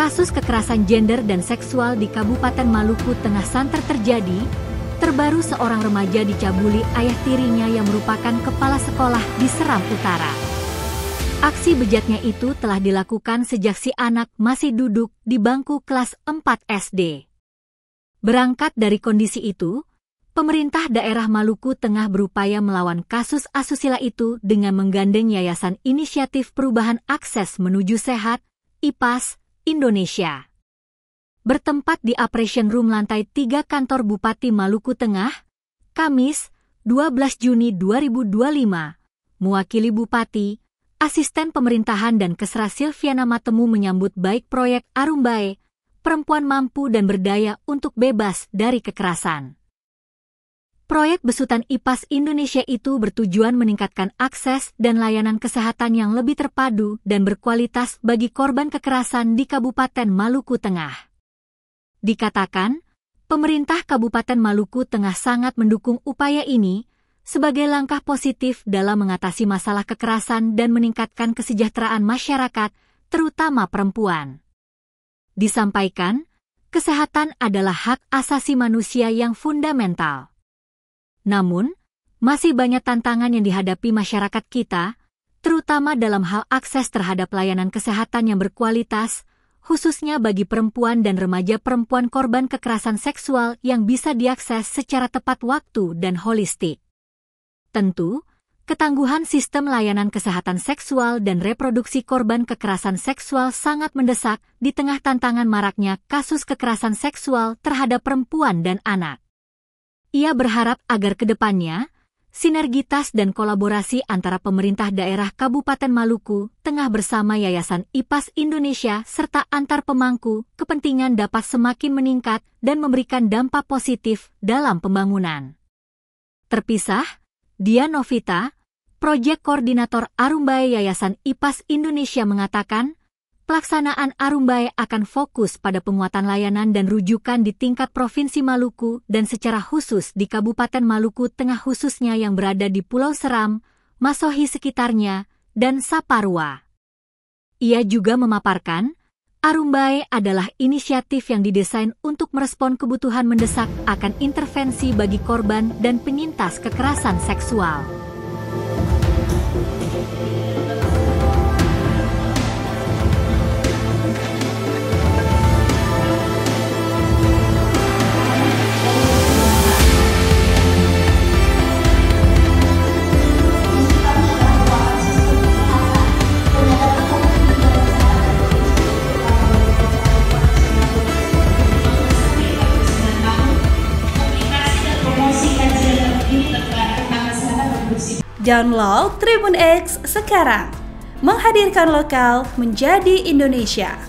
Kasus kekerasan gender dan seksual di Kabupaten Maluku Tengah santer terjadi. Terbaru seorang remaja dicabuli ayah tirinya yang merupakan kepala sekolah di Seram Utara. Aksi bejatnya itu telah dilakukan sejak si anak masih duduk di bangku kelas 4 SD. Berangkat dari kondisi itu, pemerintah daerah Maluku Tengah berupaya melawan kasus asusila itu dengan menggandeng Yayasan Inisiatif Perubahan Akses Menuju Sehat, IPAS, Indonesia. Bertempat di Operation Room lantai 3 kantor Bupati Maluku Tengah, Kamis, 12 Juni 2025, mewakili Bupati, Asisten Pemerintahan dan Kesra Silviana Matemu menyambut baik proyek Arumbae, Perempuan Mampu dan Berdaya untuk Bebas dari Kekerasan. Proyek besutan IPAS Indonesia itu bertujuan meningkatkan akses dan layanan kesehatan yang lebih terpadu dan berkualitas bagi korban kekerasan di Kabupaten Maluku Tengah. Dikatakan, pemerintah Kabupaten Maluku Tengah sangat mendukung upaya ini sebagai langkah positif dalam mengatasi masalah kekerasan dan meningkatkan kesejahteraan masyarakat, terutama perempuan. Disampaikan, kesehatan adalah hak asasi manusia yang fundamental. Namun, masih banyak tantangan yang dihadapi masyarakat kita, terutama dalam hal akses terhadap layanan kesehatan yang berkualitas, khususnya bagi perempuan dan remaja perempuan korban kekerasan seksual yang bisa diakses secara tepat waktu dan holistik. Tentu, ketangguhan sistem layanan kesehatan seksual dan reproduksi korban kekerasan seksual sangat mendesak di tengah tantangan maraknya kasus kekerasan seksual terhadap perempuan dan anak. Ia berharap agar ke depannya, sinergitas dan kolaborasi antara pemerintah daerah Kabupaten Maluku Tengah bersama Yayasan IPAS Indonesia serta antar pemangku kepentingan dapat semakin meningkat dan memberikan dampak positif dalam pembangunan. Terpisah, Dian Novita, Proyek Koordinator Arumbae Yayasan IPAS Indonesia mengatakan, pelaksanaan Arumbae akan fokus pada penguatan layanan dan rujukan di tingkat Provinsi Maluku dan secara khusus di Kabupaten Maluku Tengah khususnya yang berada di Pulau Seram, Masohi sekitarnya, dan Saparua. Ia juga memaparkan, Arumbae adalah inisiatif yang didesain untuk merespon kebutuhan mendesak akan intervensi bagi korban dan penyintas kekerasan seksual. Download Tribun X sekarang, menghadirkan lokal menjadi Indonesia.